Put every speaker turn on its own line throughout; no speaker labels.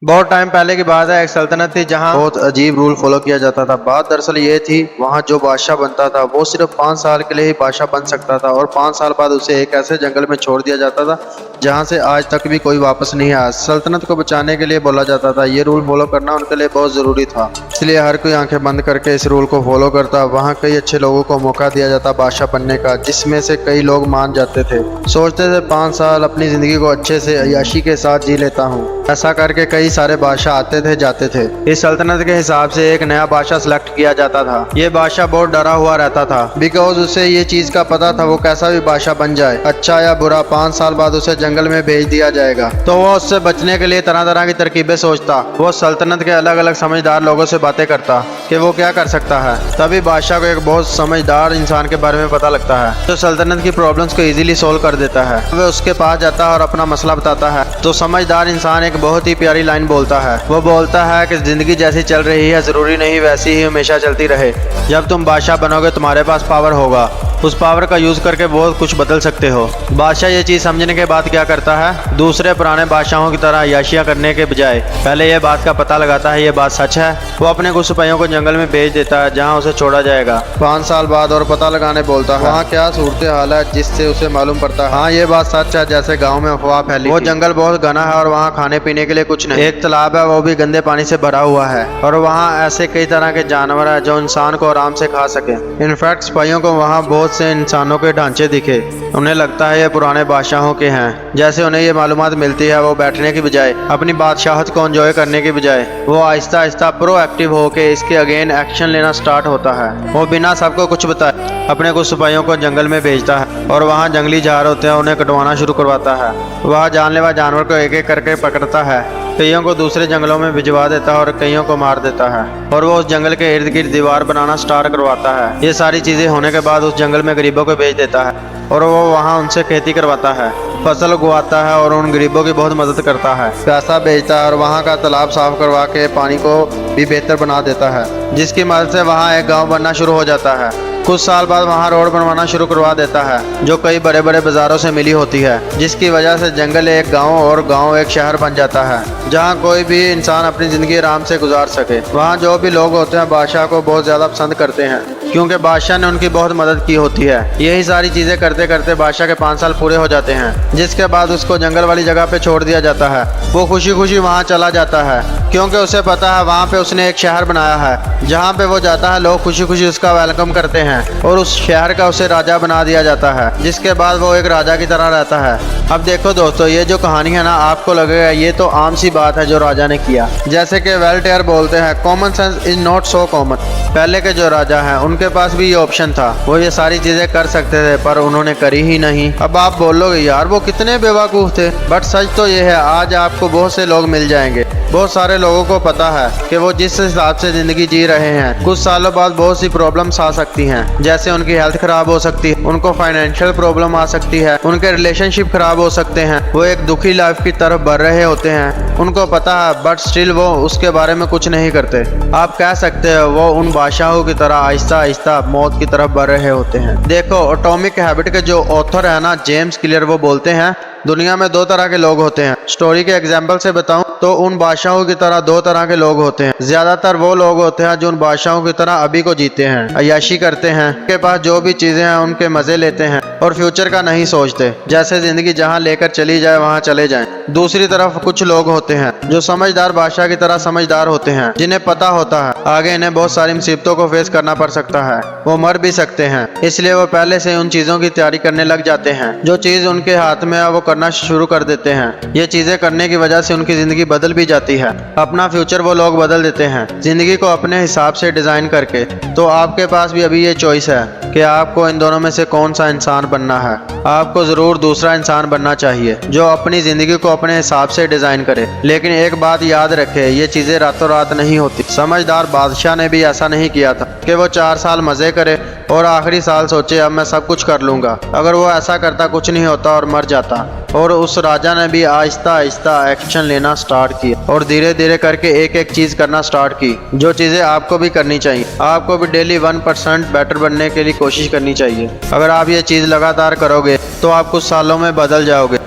बहुत टाइम पहले की बात है। एक सल्तनत थी जहां बहुत अजीब रूल फॉलो किया जाता था। बात दरअसल ये थी, वहां जो बादशाह बनता था वो सिर्फ 5 साल के लिए ही बादशाह बन सकता था और 5 साल बाद उसे एक ऐसे जंगल में छोड़ दिया जाता था जहां से आज तक भी कोई वापस नहीं आया। सल्तनत को बचाने के लिए बोला जाता था ये रूल फॉलो करना उनके लिए बहुत जरूरी था, इसलिए हर कोई आंखें बंद करके इस रूल को फॉलो करता। वहाँ कई अच्छे लोगों को मौका दिया जाता बादशाह बनने का, जिसमें से कई लोग मान जाते थे, सोचते थे 5 साल अपनी जिंदगी को अच्छे से अय्याशी के साथ जी लेता हूँ। ऐसा करके कई सारे बादशाह आते थे जाते थे। इस सल्तनत के हिसाब से एक नया बादशाह सिलेक्ट किया जाता था। ये बादशाह बहुत डरा हुआ रहता था, बिकॉज उसे ये चीज का पता था वो कैसा भी बादशाह बन जाए, अच्छा या बुरा, 5 साल बाद उसे जंगल में भेज दिया जाएगा। तो वो उससे बचने के लिए तरह तरह की तरकीबें सोचता। वो सल्तनत के अलग अलग समझदार लोगों से बातें करता कि वो क्या कर सकता है। तभी बादशाह को एक बहुत समझदार इंसान के बारे में पता लगता है जो सल्तनत की प्रॉब्लम्स को इजीली सोल्व कर देता है। वह उसके पास जाता है और अपना मसला बताता है। तो समझदार इंसान एक बहुत ही प्यारी लाइन बोलता है। वो बोलता है कि जिंदगी जैसी चल रही है जरूरी नहीं वैसी ही हमेशा चलती रहे। जब तुम बादशाह बनोगे तुम्हारे पास पावर होगा, उस पावर का यूज करके बहुत कुछ बदल सकते हो। बादशाह ये चीज समझने के बाद क्या करता है, दूसरे पुराने बादशाहों की तरह अय्याशियां करने के बजाय पहले ये बात का पता लगाता है ये बात सच है। वो अपने कुछ सिपाहियों को जंगल में भेज देता है जहाँ उसे छोड़ा जाएगा 5 साल बाद, और पता लगाने बोलता है वहाँ क्या सूरत हाल है, जिससे उसे मालूम पड़ता है हाँ ये बात सच है जैसे गाँव में अफवाह फैली। वो जंगल बहुत घना है और वहाँ खाने पीने के लिए कुछ नहीं। एक तालाब है वो भी गंदे पानी से भरा हुआ है और वहाँ ऐसे कई तरह के जानवर है जो इंसान को आराम से खा सके। इनफैक्ट सिपाहियों को वहाँ बहुत से इंसानों के ढांचे दिखे। उन्हें लगता है ये पुराने बादशाहों के हैं। जैसे उन्हें ये मालूमात मिलती है वो बैठने की बजाय, अपनी बादशाहत को एंजॉय करने की बजाय, वो आहिस्ता आहिस्ता प्रोएक्टिव होके इसके अगेन एक्शन लेना स्टार्ट होता है। वो बिना सबको कुछ बताए अपने कुछ सिपाहियों को जंगल में भेजता है और वहाँ जंगली जानवर होते हैं उन्हें कटवाना शुरू करवाता है। वह जानलेवा जानवर को एक एक करके पकड़ता है, कईयों को दूसरे जंगलों में भिजवा देता है और कईयों को मार देता है और वो उस जंगल के इर्द गिर्द दीवार बनाना स्टार्ट करवाता है। ये सारी चीजें होने के बाद उस जंगल में गरीबों को भेज देता है और वो वहाँ उनसे खेती करवाता है, फसल उगवाता है और उन गरीबों की बहुत मदद करता है, पैसा भेजता है और वहाँ का तालाब साफ करवा के पानी को भी बेहतर बना देता है, जिसकी मदद से वहाँ एक गाँव बनना शुरू हो जाता है। कुछ साल बाद वहाँ रोड बनवाना शुरू करवा देता है जो कई बड़े बड़े बाजारों से मिली होती है, जिसकी वजह से जंगल एक गांव और गांव एक शहर बन जाता है जहाँ कोई भी इंसान अपनी जिंदगी आराम से गुजार सके। वहाँ जो भी लोग होते हैं बादशाह को बहुत ज्यादा पसंद करते हैं क्योंकि बादशाह ने उनकी बहुत मदद की होती है। यही सारी चीजें करते करते बादशाह के 5 साल पूरे हो जाते हैं, जिसके बाद उसको जंगल वाली जगह पे छोड़ दिया जाता है। वो खुशी खुशी वहाँ चला जाता है क्योंकि उसे पता है वहाँ पे उसने एक शहर बनाया है जहाँ पे वो जाता है लोग खुशी खुशी उसका वेलकम करते हैं और उस शहर का उसे राजा बना दिया जाता है, जिसके बाद वो एक राजा की तरह रहता है। अब देखो दोस्तों, ये जो कहानी है ना, आपको लगेगा ये तो आम सी बात है जो राजा ने किया। जैसे कि वेल्टेयर बोलते हैं common sense is not so common. पहले के जो राजा हैं उनके पास भी ये ऑप्शन था, वो ये सारी चीजें कर सकते थे पर उन्होंने करी ही नहीं। अब आप बोलोगे यार वो कितने बेवकूफ थे, बट सच तो ये है आज आपको बहुत से लोग मिल जाएंगे। बहुत सारे लोगों को पता है कि वो जिस हिसाब से जिंदगी जी रहे हैं कुछ सालों बाद बहुत सी प्रॉब्लम्स आ सकती हैं, जैसे उनकी हेल्थ खराब हो सकती है, उनको फाइनेंशियल प्रॉब्लम आ सकती है, उनके रिलेशनशिप खराब हो सकते हैं, वो एक दुखी लाइफ की तरफ बढ़ रहे होते हैं, उनको पता है बट स्टिल वो उसके बारे में कुछ नहीं करते। आप कह सकते हो वो उन बादशाहों की तरह आहिस्ता आहिस्ता मौत की तरफ बढ़ रहे होते हैं। देखो एटॉमिक हैबिट के जो ऑथर है ना जेम्स क्लियर, वो बोलते हैं दुनिया में 2 तरह के लोग होते हैं। स्टोरी के एग्जाम्पल से बताऊं तो उन बादशाहों की तरह 2 तरह के लोग होते हैं। ज्यादातर वो लोग होते हैं जो उन बादशाहों की तरह अभी को जीते हैं, अय्याशी करते हैं, उनके पास जो भी चीजें हैं उनके मजे लेते हैं और फ्यूचर का नहीं सोचते, जैसे जिंदगी जहां लेकर चली जाए वहां चले जाएं। दूसरी तरफ कुछ लोग होते हैं जो समझदार बादशाह की तरह समझदार होते हैं, जिन्हें पता होता है आगे इन्हें बहुत सारी मुसीबतों को फेस करना पड़ सकता है, वो मर भी सकते हैं, इसलिए वो पहले से उन चीजों की तैयारी करने लग जाते हैं। जो चीज उनके हाथ में है वो करना शुरू कर देते हैं। ये चीजें करने की वजह से उनकी जिंदगी बदल भी जाती है। अपना फ्यूचर वो लोग बदल देते हैं जिंदगी को अपने हिसाब से डिजाइन करके। तो आपके पास भी अभी ये चॉइस है कि आपको इन दोनों में से कौन सा इंसान बनना है। आपको जरूर दूसरा इंसान बनना चाहिए जो अपनी जिंदगी को अपने हिसाब से डिजाइन करे। लेकिन एक बात याद रखे, ये चीजें रातों रात नहीं होती। समझदार बादशाह ने भी ऐसा नहीं किया था कि वो 4 साल मजे करे और आखिरी साल सोचे अब मैं सब कुछ कर लूंगा। अगर वो ऐसा करता कुछ नहीं होता और मर जाता। और उस राजा ने भी आहिस्ता आहिस्ता एक्शन लेना स्टार्ट किया और धीरे धीरे करके एक एक चीज करना स्टार्ट की, जो चीजें आपको भी करनी चाहिए। आपको भी डेली 1% बेटर बनने के लिए कोशिश करनी चाहिए। अगर आप ये चीज लगातार करोगे तो आप कुछ सालों में बदल जाओगे।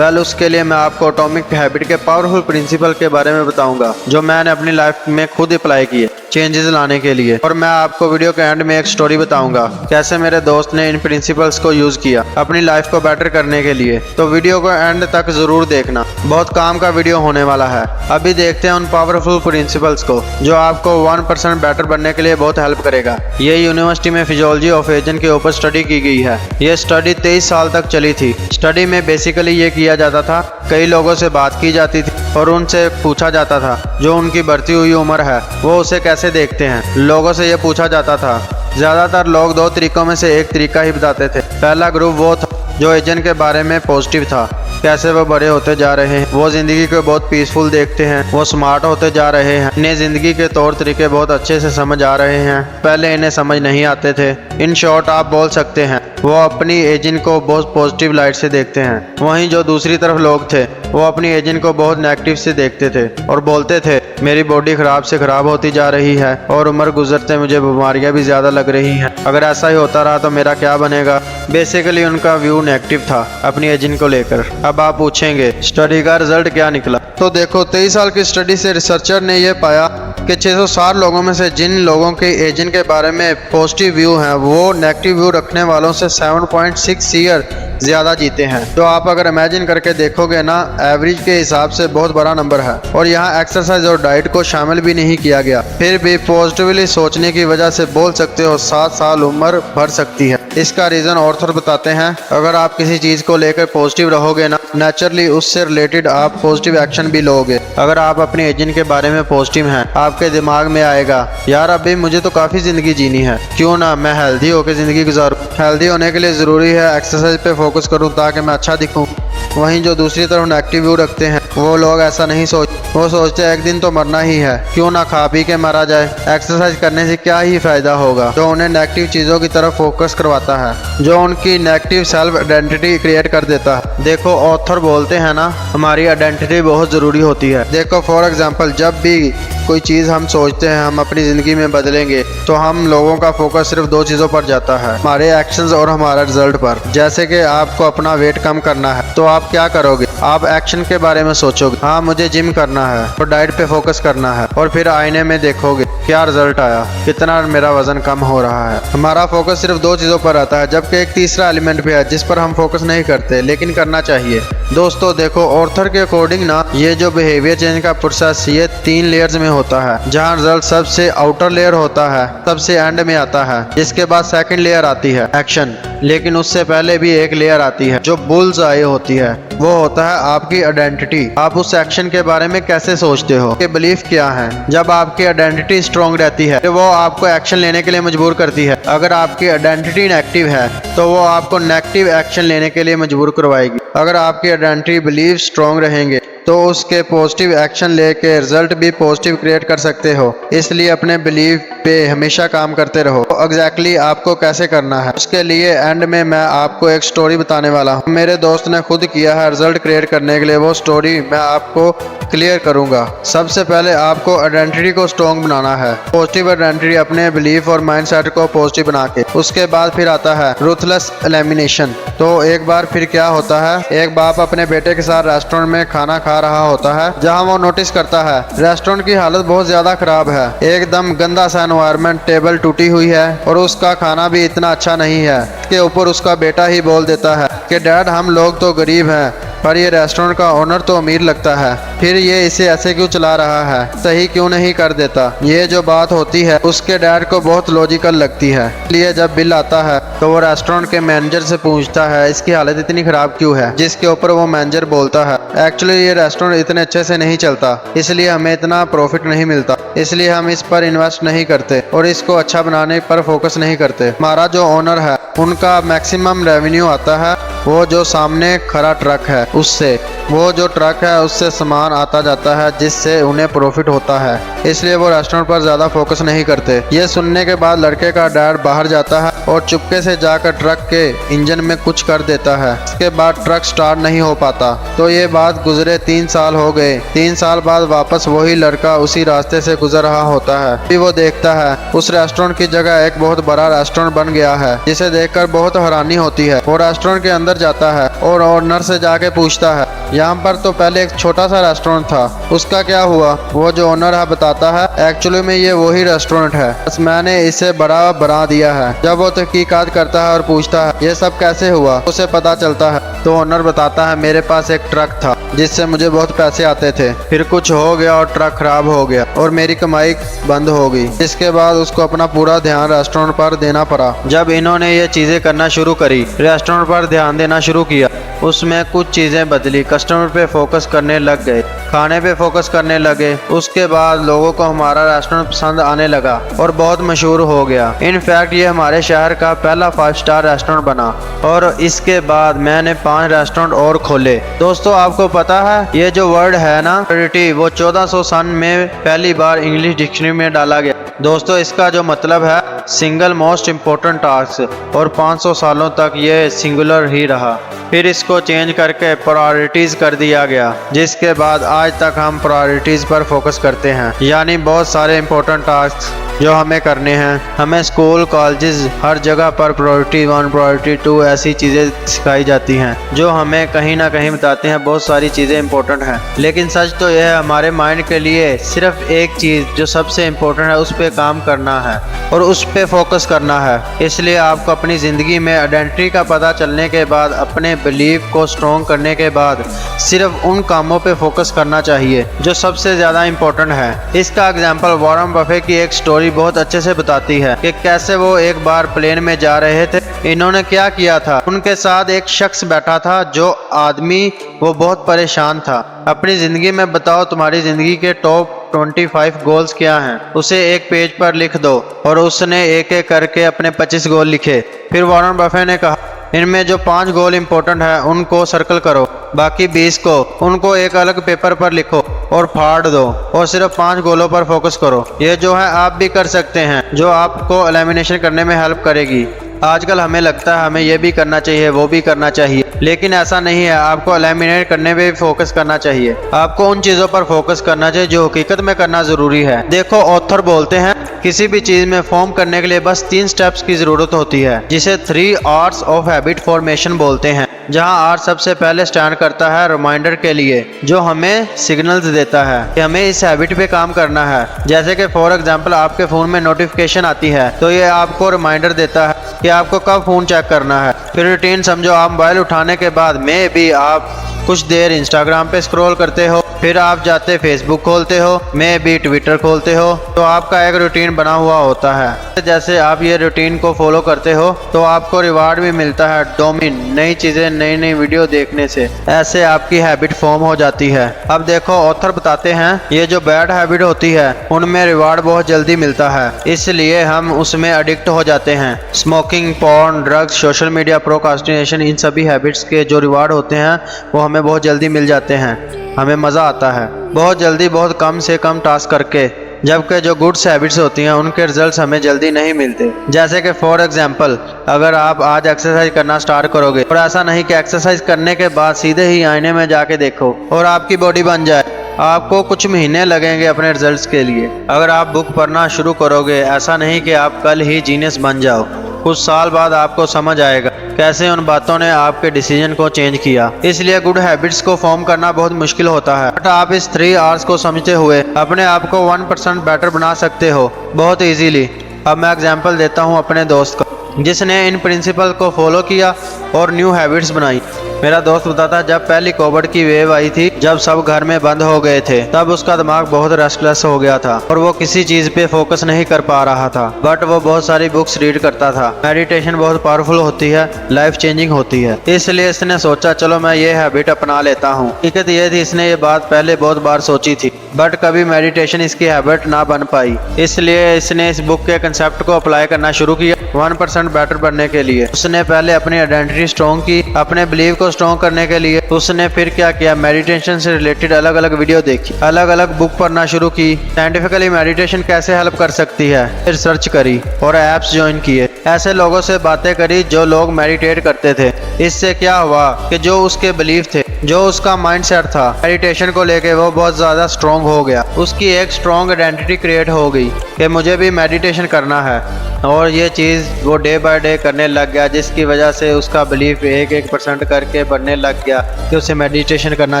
उसके लिए मैं आपको एटॉमिक हैबिट के पावरफुल प्रिंसिपल के बारे में बताऊंगा, जो मैंने अपनी लाइफ में खुद अप्लाई किए चेंजेस लाने के लिए। और मैं आपको वीडियो के एंड में एक स्टोरी बताऊंगा कैसे मेरे दोस्त ने इन प्रिंसिपल्स को यूज किया अपनी लाइफ को बेटर करने के लिए। तो वीडियो को एंड तक जरूर देखना, बहुत काम का वीडियो होने वाला है। अभी देखते हैं उन पावरफुल प्रिंसिपल्स को जो आपको 1% बेटर बनने के लिए बहुत हेल्प करेगा। ये यूनिवर्सिटी में फिजियोलॉजी ऑफ एजिंग के ऊपर स्टडी की गई है। ये स्टडी 23 साल तक चली थी। स्टडी में बेसिकली ये किया जाता था, कई लोगों से बात की जाती थी और उनसे पूछा जाता था जो उनकी बढ़ती हुई उम्र है वो उसे कैसे देखते हैं। लोगों से ये पूछा जाता था। ज्यादातर लोग 2 तरीकों में से एक तरीका ही बताते थे। पहला ग्रुप वो था जो एजेंट के बारे में पॉजिटिव था, कैसे वो बड़े होते जा रहे हैं, वो जिंदगी को बहुत पीसफुल देखते हैं, वो स्मार्ट होते जा रहे हैं, इन्हें जिंदगी के तौर तरीके बहुत अच्छे से समझ आ रहे हैं, पहले इन्हें समझ नहीं आते थे। इन शॉर्ट आप बोल सकते हैं वो अपनी एजेंट को बहुत पॉजिटिव लाइट से देखते हैं। वहीं जो दूसरी तरफ लोग थे वो अपनी एजेंट को बहुत नेगेटिव से देखते थे और बोलते थे मेरी बॉडी खराब से खराब होती जा रही है और उम्र गुजरते मुझे बीमारियां भी ज्यादा लग रही हैं। अगर ऐसा ही होता रहा तो मेरा क्या बनेगा। बेसिकली उनका व्यू नेगेटिव था अपनी एजेंट को लेकर। अब आप पूछेंगे स्टडी का रिजल्ट क्या निकला। तो देखो 23 साल की स्टडी से रिसर्चर ने यह पाया कि 660 लोगों में से जिन लोगों के एजेंट के बारे में पॉजिटिव व्यू है वो नेगेटिव व्यू रखने वालों से 7.6 ईयर ज्यादा जीते हैं। तो आप अगर इमेजिन करके देखोगे ना, एवरेज के हिसाब से बहुत बड़ा नंबर है। और यहाँ एक्सरसाइज और डाइट को शामिल भी नहीं किया गया। फिर भी पॉजिटिवली सोचने की वजह से बोल सकते हो 7 साल उम्र बढ़ सकती है। इसका रीजन ऑर्थर बताते हैं, अगर आप किसी चीज को लेकर पॉजिटिव रहोगे ना, नेचुरली उससे रिलेटेड आप पॉजिटिव एक्शन भी लोगे। अगर आप अपने एजेंट के बारे में पॉजिटिव हैं, आपके दिमाग में आएगा यार अभी मुझे तो काफी जिंदगी जीनी है, क्यों ना मैं हेल्दी होकर जिंदगी गुजारूं। हेल्दी होने के लिए जरूरी है एक्सरसाइज पे फोकस करूं ताकि मैं अच्छा दिखूं। वहीं जो दूसरी तरफ नेगेटिव व्यू रखते हैं वो लोग ऐसा नहीं वो सोचते हैं एक दिन तो मरना ही है, क्यों ना खा पी के मारा जाए, एक्सरसाइज करने से क्या ही फायदा होगा। जो उन्हें नेगेटिव चीजों की तरफ फोकस करवाता है, जो उनकी नेगेटिव सेल्फ आइडेंटिटी क्रिएट कर देता है। देखो ऑथर बोलते हैं ना, हमारी आइडेंटिटी बहुत जरूरी होती है। देखो फॉर एग्जाम्पल जब भी कोई चीज हम सोचते हैं हम अपनी जिंदगी में बदलेंगे तो हम लोगों का फोकस सिर्फ 2 चीजों पर जाता है, हमारे एक्शंस और हमारा रिजल्ट पर। जैसे कि आपको अपना वेट कम करना है तो आप क्या करोगे, आप एक्शन के बारे में सोचोगे, हाँ मुझे जिम करना है और डाइट पे फोकस करना है, और फिर आईने में देखोगे क्या रिजल्ट आया, कितना मेरा वजन कम हो रहा है। हमारा फोकस सिर्फ 2 चीजों पर आता है, जबकि एक तीसरा एलिमेंट भी है जिस पर हम फोकस नहीं करते लेकिन करना चाहिए। दोस्तों देखो ऑर्थर के अकॉर्डिंग ना, ये जो बिहेवियर चेंज का प्रोसेस ये 3 लेयर्स में होता है, जहाँ रिजल्ट सबसे आउटर लेयर होता है, सबसे एंड में आता है, जिसके बाद सेकंड लेयर आती है एक्शन। लेकिन उससे पहले भी एक लेयर आती है जो बुल्स आई होती है, वो होता है आपकी आइडेंटिटी। आप उस एक्शन के बारे में कैसे सोचते हो, आपके बिलीफ क्या है। जब आपकी आइडेंटिटी स्ट्रॉन्ग रहती है तो वो आपको एक्शन लेने के लिए मजबूर करती है। अगर आपकी आइडेंटिटी नेगेटिव है तो वो आपको नेगेटिव एक्शन लेने के लिए मजबूर करवाएगी। अगर आपकी आइडेंटिटी बिलीफ स्ट्रॉन्ग रहेंगे तो उसके पॉजिटिव एक्शन लेके रिजल्ट भी पॉजिटिव क्रिएट कर सकते हो। इसलिए अपने बिलीफ पे हमेशा काम करते रहो। तो एग्जैक्टली आपको कैसे करना है उसके लिए एंड में मैं आपको एक स्टोरी बताने वाला हूँ। मेरे दोस्त ने खुद किया है रिजल्ट क्रिएट करने के लिए, वो स्टोरी मैं आपको क्लियर करूंगा। सबसे पहले आपको आइडेंटिटी को स्ट्रॉन्ग बनाना है, पॉजिटिव आइडेंटिटी अपने बिलीफ और माइंडसेट को पॉजिटिव बना के। उसके बाद फिर आता है रूथलेस एलिमिनेशन। तो एक बार फिर क्या होता है, एक बाप अपने बेटे के साथ रेस्टोरेंट में खाना खा रहा होता है, जहां वो नोटिस करता है रेस्टोरेंट की हालत बहुत ज्यादा खराब है, एकदम गंदा सा एनवायरनमेंट, टेबल टूटी हुई है और उसका खाना भी इतना अच्छा नहीं है। इसके ऊपर उसका बेटा ही बोल देता है कि डैड हम लोग तो गरीब हैं पर ये रेस्टोरेंट का ओनर तो अमीर लगता है, फिर ये इसे ऐसे क्यों चला रहा है, सही क्यों नहीं कर देता। ये जो बात होती है उसके डैड को बहुत लॉजिकल लगती है। इसलिए जब बिल आता है तो वो रेस्टोरेंट के मैनेजर से पूछता है इसकी हालत इतनी खराब क्यों है, जिसके ऊपर वो मैनेजर बोलता है एक्चुअली ये रेस्टोरेंट इतने अच्छे से नहीं चलता, इसलिए हमें इतना प्रॉफिट नहीं मिलता, इसलिए हम इस पर इन्वेस्ट नहीं करते और इसको अच्छा बनाने पर फोकस नहीं करते। हमारा जो ओनर है उनका मैक्सिमम रेवेन्यू आता है वो जो सामने खड़ा ट्रक है उससे, वो जो ट्रक है उससे सामान आता जाता है जिससे उन्हें प्रॉफिट होता है, इसलिए वो रेस्टोरेंट पर ज्यादा फोकस नहीं करते। ये सुनने के बाद लड़के का डैड बाहर जाता है और चुपके से जाकर ट्रक के इंजन में कुछ कर देता है। इसके बाद ट्रक स्टार्ट नहीं हो पाता। तो ये बात गुजरे 3 साल हो गए। 3 साल बाद वापस वही लड़का उसी रास्ते से गुजर रहा होता है। फिर वो देखता है उस रेस्टोरेंट की जगह एक बहुत बड़ा रेस्टोरेंट बन गया है, जिसे देखकर बहुत हैरानी होती है। वो रेस्टोरेंट के अंदर जाता है और ओनर से जाके पूछता है, यहाँ पर तो पहले एक छोटा सा रेस्टोरेंट था, उसका क्या हुआ? वो जो ओनर है बताता है, एक्चुअली में ये वही रेस्टोरेंट है, बस मैंने इसे बड़ा बना दिया है। जब वो तहकीकात करता है और पूछता है ये सब कैसे हुआ, उसे पता चलता है तो ओनर बताता है, मेरे पास एक ट्रक था जिससे मुझे बहुत पैसे आते थे, फिर कुछ हो गया और ट्रक खराब हो गया और मेरी कमाई बंद हो गई। इसके बाद उसको अपना पूरा ध्यान रेस्टोरेंट पर देना पड़ा। जब इन्होंने ये चीजें करना शुरू करी, रेस्टोरेंट पर ध्यान देना शुरू किया, उसमें कुछ चीजें बदली। कस्टमर पे फोकस करने लग गए, खाने पे फोकस करने लगे। उसके बाद लोगों को हमारा रेस्टोरेंट पसंद आने लगा और बहुत मशहूर हो गया। इनफैक्ट ये हमारे शहर का पहला 5 स्टार रेस्टोरेंट बना और इसके बाद मैंने 5 रेस्टोरेंट और खोले। दोस्तों आपको पता है ये जो वर्ड है ना प्रोस्पेरिटी, वो 1400 सन में पहली बार इंग्लिश डिक्शनरी में डाला गया। दोस्तों इसका जो मतलब है सिंगल मोस्ट इम्पोर्टेंट टास्क, और 500 सालों तक ये सिंगुलर ही रहा। फिर इसको चेंज करके प्रायोरिटीज कर दिया गया, जिसके बाद आज तक हम प्रायोरिटीज पर फोकस करते हैं, यानी बहुत सारे इम्पोर्टेंट टास्क जो हमें करने हैं। हमें स्कूल कॉलेजेस हर जगह पर प्रायोरिटी 1 प्रायोरिटी 2 ऐसी चीज़ें सिखाई जाती हैं जो हमें कहीं ना कहीं बताते हैं बहुत सारी चीज़ें इंपॉर्टेंट हैं। लेकिन सच तो यह है हमारे माइंड के लिए सिर्फ एक चीज़ जो सबसे इम्पोर्टेंट है उस पर काम करना है और उस पर फोकस करना है। इसलिए आपको अपनी ज़िंदगी में आइडेंटिटी का पता चलने के बाद, अपने बिलीफ को स्ट्रॉन्ग करने के बाद सिर्फ उन कामों पे फोकस करना चाहिए जो सबसे ज़्यादा इम्पोर्टेंट है। इसका एग्जाम्पल वॉरेन बफेट की एक स्टोरी बहुत अच्छे से बताती है कि कैसे वो एक बार प्लेन में जा रहे थे। इन्होंने क्या किया था, उनके साथ एक शख्स बैठा था जो आदमी वो बहुत परेशान था। अपनी ज़िंदगी में बताओ तुम्हारी ज़िंदगी के टॉप 25 गोल्स क्या हैं, उसे एक पेज पर लिख दो। और उसने एक एक करके अपने 25 गोल लिखे। फिर वॉरेन बफेट ने कहा इनमें जो 5 गोल इंपॉर्टेंट है उनको सर्कल करो, बाकी 20 को उनको एक अलग पेपर पर लिखो और फाड़ दो और सिर्फ 5 गोलों पर फोकस करो। ये जो है आप भी कर सकते हैं, जो आपको एलिमिनेशन करने में हेल्प करेगी। आजकल हमें लगता है हमें ये भी करना चाहिए, वो भी करना चाहिए, लेकिन ऐसा नहीं है। आपको एलिमिनेट करने पे भी फोकस करना चाहिए। आपको उन चीज़ों पर फोकस करना चाहिए जो हकीकत में करना ज़रूरी है। देखो ऑथर बोलते हैं किसी भी चीज़ में फॉर्म करने के लिए बस 3 स्टेप्स की ज़रूरत होती है, जिसे 3 आर्ट्स ऑफ हैबिट फॉर्मेशन बोलते हैं। जहां आर्ट सबसे पहले स्टैंड करता है रिमाइंडर के लिए, जो हमें सिग्नल्स देता है कि हमें इस हैबिट पे काम करना है। जैसे कि फॉर एग्जांपल आपके फ़ोन में नोटिफिकेशन आती है तो ये आपको रिमाइंडर देता है कि आपको कब फ़ोन चेक करना है। फिर रूटीन समझो, आप मोबाइल उठाने के बाद में भी आप कुछ देर इंस्टाग्राम पे स्क्रॉल करते हो, फिर आप जाते फेसबुक खोलते हो, में भी ट्विटर खोलते हो, तो आपका एक रूटीन बना हुआ होता है। जैसे आप ये रूटीन को फॉलो करते हो तो आपको रिवार्ड भी मिलता है, डोपामिन, नई चीज़ें, नई नई वीडियो देखने से। ऐसे आपकी हैबिट फॉर्म हो जाती है। अब देखो ऑथर बताते हैं ये जो बैड हैबिट होती है उनमें रिवार्ड बहुत जल्दी मिलता है, इसलिए हम उसमें एडिक्ट हो जाते हैं। Smoking, porn, drugs, social media, procrastination, इन सभी हैबिट्स के जो रिवार्ड होते हैं वो हमें बहुत जल्दी मिल जाते हैं। हमें मज़ा आता है बहुत जल्दी, बहुत कम से कम टास्क करके, जबकि जो गुड्स हैबिट्स होती हैं उनके रिजल्ट्स हमें जल्दी नहीं मिलते। जैसे कि फॉर एग्जांपल अगर आप आज एक्सरसाइज करना स्टार्ट करोगे और ऐसा नहीं कि एक्सरसाइज करने के बाद सीधे ही आईने में जाके देखो और आपकी बॉडी बन जाए, आपको कुछ महीने लगेंगे अपने रिजल्ट्स के लिए। अगर आप बुक पढ़ना शुरू करोगे, ऐसा नहीं कि आप कल ही जीनियस बन जाओ, कुछ साल बाद आपको समझ आएगा कैसे उन बातों ने आपके डिसीजन को चेंज किया। इसलिए गुड हैबिट्स को फॉर्म करना बहुत मुश्किल होता है, बट आप इस 3 आवर्स को समझते हुए अपने आप को 1% बेटर बना सकते हो बहुत इजीली। अब मैं एग्जांपल देता हूँ अपने दोस्त का, जिसने इन प्रिंसिपल को फॉलो किया और न्यू हैबिट्स बनाई। मेरा दोस्त बताता है जब पहली कोविड की वेव आई थी, जब सब घर में बंद हो गए थे, तब उसका दिमाग बहुत रेस्टलेस हो गया था और वो किसी चीज पे फोकस नहीं कर पा रहा था, बट वो बहुत सारी बुक्स रीड करता था। मेडिटेशन बहुत पावरफुल होती है, लाइफ चेंजिंग होती है, इसलिए इसने सोचा चलो मैं ये हैबिट अपना लेता हूँ। हकीकत ये थी इसने ये बात पहले बहुत बार सोची थी, बट कभी मेडिटेशन इसकी हैबिट ना बन पाई। इसलिए इसने इस बुक के कंसेप्ट को अप्लाई करना शुरू किया 1% बेटर बनने के लिए। उसने पहले अपनी आइडेंटिटी स्ट्रॉन्ग की, अपने बिलीव को स्ट्रॉन्ग करने के लिए। उसने फिर क्या किया, मेडिटेशन से रिलेटेड अलग अलग वीडियो देखी, अलग अलग बुक पढ़ना शुरू की, साइंटिफिकली मेडिटेशन कैसे हेल्प कर सकती है फिर सर्च करी और ऐप्स ज्वाइन किए। ऐसे लोगों से बातें करी जो लोग मेडिटेट करते थे। इससे क्या हुआ कि जो उसके बिलीव थे, जो उसका माइंडसेट था मेडिटेशन को लेके, वो बहुत ज़्यादा स्ट्रॉन्ग हो गया। उसकी एक स्ट्रॉन्ग आइडेंटिटी क्रिएट हो गई कि मुझे भी मेडिटेशन करना है, और ये चीज़ वो डे बाय डे करने लग गया, जिसकी वजह से उसका बिलीफ 1% करके बढ़ने लग गया कि उसे मेडिटेशन करना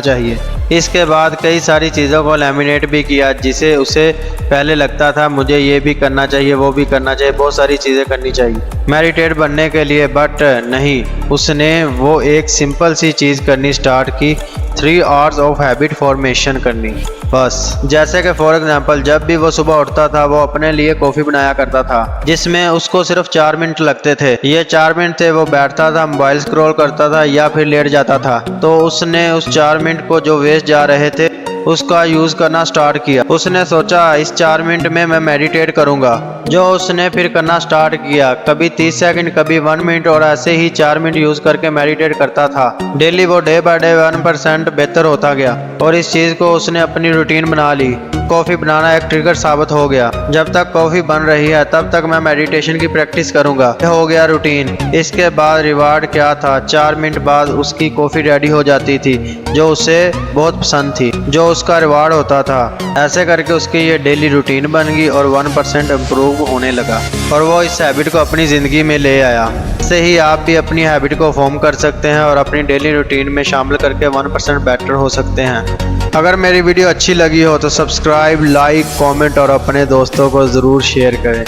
चाहिए। इसके बाद कई सारी चीज़ों को लैमिनेट भी किया, जिसे उसे पहले लगता था मुझे ये भी करना चाहिए, वो भी करना चाहिए, बहुत सारी चीज़ें करनी चाहिए मेडिटेट बनने के लिए। बट नहीं, उसने वो एक सिंपल सी चीज़ करनी स्टार्ट की, 3 आवर्स ऑफ हैबिट फॉर्मेशन करनी बस। जैसे कि फॉर एग्जांपल, जब भी वो सुबह उठता था वो अपने लिए कॉफ़ी बनाया करता था, जिसमें उसको सिर्फ 4 मिनट लगते थे। ये 4 मिनट थे, वो बैठता था, मोबाइल स्क्रॉल करता था या फिर लेट जाता था। तो उसने उस 4 मिनट को जो वेस्ट जा रहे थे उसका यूज़ करना स्टार्ट किया। उसने सोचा इस 4 मिनट में मैं मेडिटेट करूँगा, जो उसने फिर करना स्टार्ट किया। कभी 30 सेकंड, कभी 1 मिनट, और ऐसे ही 4 मिनट यूज़ करके मेडिटेट करता था। डेली वो डे बाय डे 1% बेहतर होता गया, और इस चीज़ को उसने अपनी रूटीन बना ली। कॉफ़ी बनाना एक ट्रिगर साबित हो गया, जब तक कॉफ़ी बन रही है तब तक मैं मेडिटेशन की प्रैक्टिस करूँगा। हो गया रूटीन। इसके बाद रिवार्ड क्या था, 4 मिनट बाद उसकी कॉफ़ी रेडी हो जाती थी, जो उसे बहुत पसंद थी, जो उसका रिवार्ड होता था। ऐसे करके उसकी ये डेली रूटीन बन गई और 1% इम्प्रूव होने लगा, और वो इस हैबिट को अपनी ज़िंदगी में ले आया। ऐसे ही आप भी अपनी हैबिट को फॉर्म कर सकते हैं और अपनी डेली रूटीन में शामिल करके 1% बेटर हो सकते हैं। अगर मेरी वीडियो अच्छी लगी हो तो सब्सक्राइब, लाइक, कमेंट और अपने दोस्तों को ज़रूर शेयर करें।